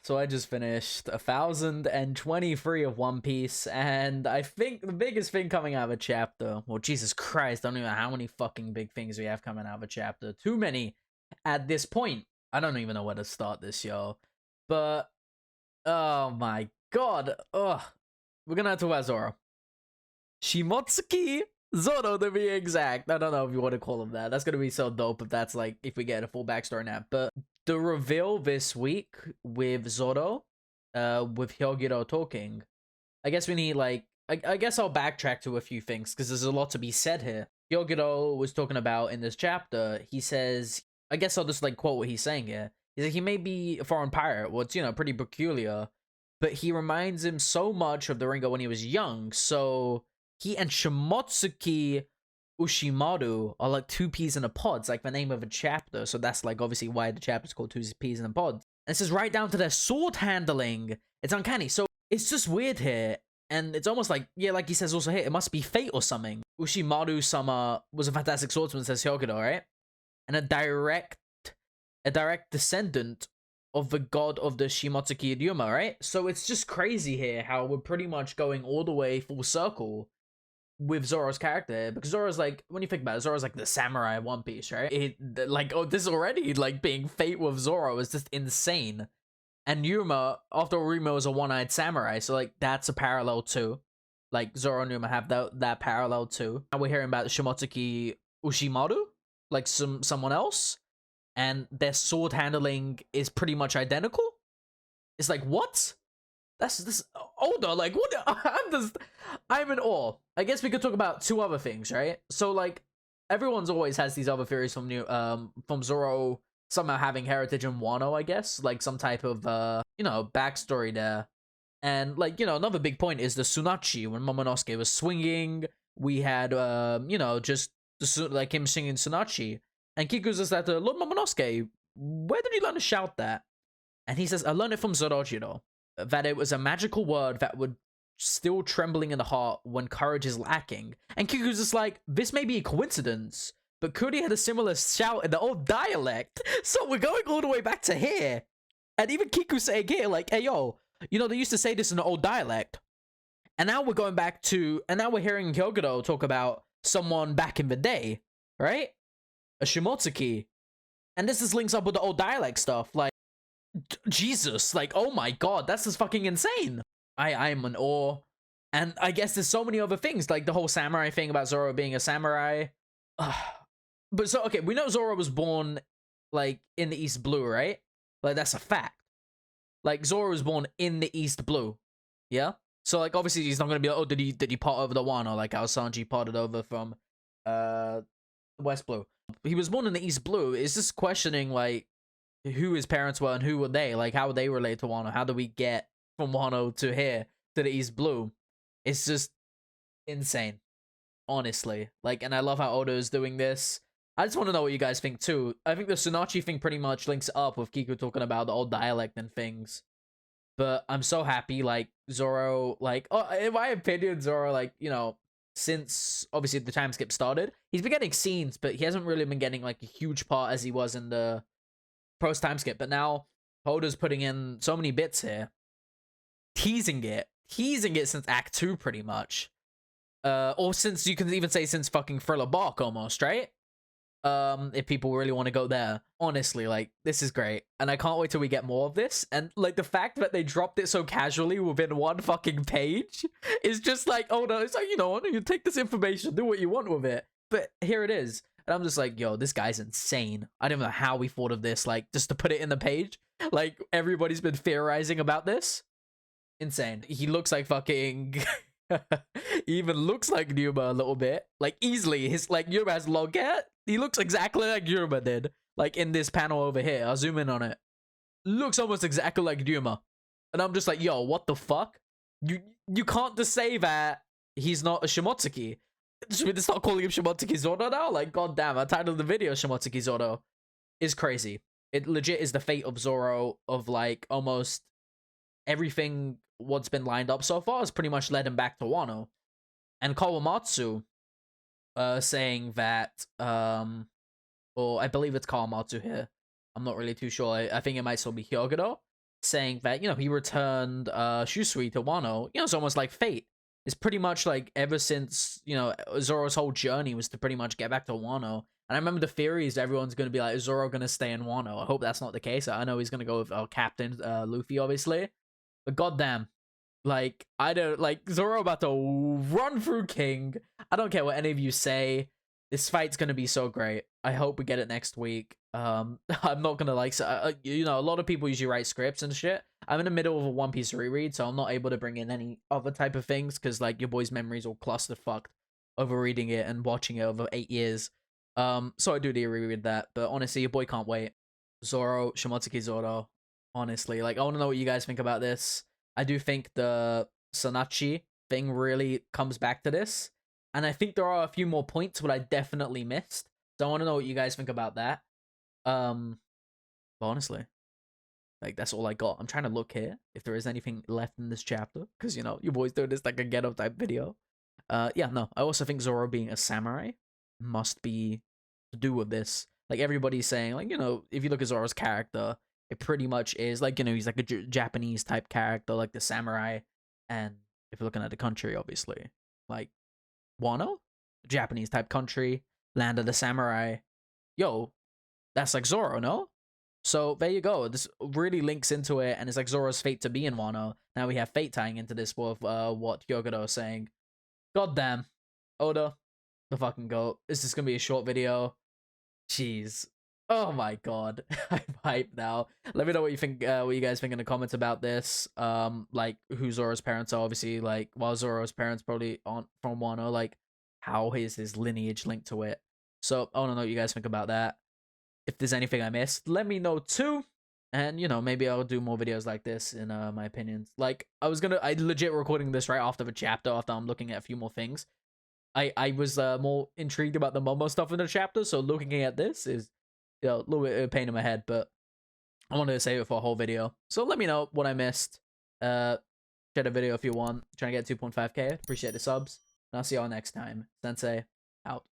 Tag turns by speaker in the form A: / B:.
A: So I just finished 1023 of One Piece, and I think the biggest thing coming out of a chapter, well, Jesus Christ, I don't even know how many fucking big things we have coming out of a chapter. Too many at this point. I don't even know where to start this, yo. But, oh my god. Ugh. We're gonna have to talk about Zoro. Shimotsuki Zoro, to be exact. I don't know if you want to call him that. That's gonna be so dope if that's like, if we get a full backstory now. But the reveal this week with Zoro, with Hyogiro talking, I guess we need like, I guess I'll backtrack to a few things because there's a lot to be said here. Hyogiro was talking about in this chapter. He says, I guess I'll just like quote what he's saying here. He's like, he may be a foreign pirate, well, it's, you know, pretty peculiar, but he reminds him so much of the Ringo when he was young. So he and Shimotsuki Ushimaru are like two peas in a pod. It's like the name of a chapter. So that's like obviously why the chapter's called Two Peas in a Pod. And it says right down to their sword handling. It's uncanny. So it's just weird here. And it's almost like, yeah, like he says also here, it must be fate or something. Ushimaru-sama was a fantastic swordsman, says Hyogiro, right? And a direct descendant of the god of the Shimotsuki Ryuma, right? So it's just crazy here how we're pretty much going all the way full circle with Zoro's character, because Zoro's like, when you think about it, Zoro's like the samurai of One Piece, right? Like, oh, this already, like, being fate with Zoro is just insane. And Yuma, after all, Ryuma is a one-eyed samurai, so like, that's a parallel too. Like, Zoro and Yuma have that parallel too. Now we're hearing about Shimotsuki Ushimaru, like someone else, and their sword handling is pretty much identical. It's like, what? That's this older, like, what? I'm in awe. I guess we could talk about two other things, right? So like, everyone's always has these other theories from Zoro somehow having heritage in Wano, I guess, like some type of you know, backstory there. And like, you know, another big point is the Tsunachi. When Momonosuke was swinging, we had you know, just like him singing Tsunachi, and Kiku's just like, Lord Momonosuke, where did you learn to shout that? And he says, I learned it from Zorojiro, that it was a magical word that would still trembling in the heart when courage is lacking. And Kiku's just like, this may be a coincidence, but Kuri had a similar shout in the old dialect. So we're going all the way back to here. And even Kiku saying here, like, hey, yo, you know, they used to say this in the old dialect. And now we're going back to, and now we're hearing Hyogiro talk about someone back in the day, right? A Shimotsuki. And this just links up with the old dialect stuff. Like, Jesus, like, oh my god, that's just fucking insane. I'm in awe. And I guess there's so many other things, like the whole samurai thing about Zoro being a samurai. But so, okay, we know Zoro was born, like, in the East Blue, right? Like, that's a fact. Like, Zoro was born in the East Blue. Yeah? So, like, obviously he's not gonna be like, oh, did he part over the Wano, like how Sanji parted over from, West Blue. He was born in the East Blue. It's just questioning, like, who his parents were and who were they, like how they relate to Wano. How do we get from Wano to here to the East Blue? It's just insane, honestly. Like, and I love how Oda is doing this. I just want to know what you guys think too. I think the Tsunachi thing pretty much links up with Kiku talking about the old dialect and things. But I'm so happy, like, Zoro, like, oh, in my opinion, Zoro, like, you know, since obviously the time skip started, he's been getting scenes, but he hasn't really been getting like a huge part as he was in the post time skip. But now Oda's putting in so many bits here, teasing it since Act 2 pretty much, or since, you can even say since fucking Thriller Bark almost, right? If people really want to go there. Honestly, like, this is great, and I can't wait till we get more of this. And like, the fact that they dropped it so casually within one fucking page is just like, oh no, it's like, you know, you take this information, do what you want with it, but here it is. And I'm just like, yo, this guy's insane. I don't know how we thought of this, like, just to put it in the page. Like, everybody's been theorizing about this. Insane. He looks like fucking... He even looks like Numa a little bit. Like, easily. His, like, Numa has long hair. He looks exactly like Numa did. Like, in this panel over here. I'll zoom in on it. Looks almost exactly like Numa. And I'm just like, yo, what the fuck? You can't just say that he's not a Shimotsuki. Should we just start calling him Shimotsuki Zoro now? Like, goddamn, I titled the video Shimotsuki Zoro. Is crazy. It legit is the fate of Zoro, of, like, almost everything what's been lined up so far has pretty much led him back to Wano. And Kawamatsu saying that, or I believe it's Kawamatsu here. I'm not really too sure. I think it might still be Hyogoro. saying that, you know, he returned Shusui to Wano. You know, it's almost like fate. It's pretty much like ever since, you know, Zoro's whole journey was to pretty much get back to Wano. And I remember the theories, everyone's going to be like, is Zoro going to stay in Wano? I hope that's not the case. I know he's going to go with Captain Luffy, obviously. But goddamn, like, I don't, like, Zoro about to run through King. I don't care what any of you say. This fight's going to be so great. I hope we get it next week. I'm not going to, like, you know, a lot of people usually write scripts and shit. I'm in the middle of a One Piece reread, so I'm not able to bring in any other type of things, because, like, your boy's memories all clusterfucked over reading it and watching it over 8 years. So I do need to reread that, but honestly, your boy can't wait. Zoro, Shimotsuki Zoro, honestly. Like, I want to know what you guys think about this. I do think the Sanachi thing really comes back to this. And I think there are a few more points what I definitely missed. So I want to know what you guys think about that. But honestly, like, that's all I got. I'm trying to look here if there is anything left in this chapter, because, you know, your boy's doing this like a get up type video. Yeah, no. I also think Zoro being a samurai must be to do with this. Like, everybody's saying, like, you know, if you look at Zoro's character, it pretty much is like, you know, he's like a Japanese type character, like the samurai. And if you're looking at the country, obviously, like Wano, Japanese type country, land of the samurai. Yo, that's like Zoro, no? So there you go. This really links into it, and it's like Zoro's fate to be in Wano. Now we have fate tying into this with what Yogoro is saying. God damn, Oda, the fucking goat. Is this gonna be a short video? Jeez. Oh my god. I'm hyped now. Let me know what you think, what you guys think in the comments about this. Like, who Zoro's parents are, obviously, like, while Zoro's parents probably aren't from Wano, like, how is his lineage linked to it? So, I want to know what you guys think about that. If there's anything I missed, let me know too. And, you know, maybe I'll do more videos like this in my opinions. Like, I legit recording this right after the chapter, after I'm looking at a few more things. I was more intrigued about the Momo stuff in the chapter, so looking at this is, you know, a little bit of a pain in my head, but I wanted to save it for a whole video. So let me know what I missed. Share the video if you want. Trying to get 2.5k. Appreciate the subs. And I'll see y'all next time. Sensei, out.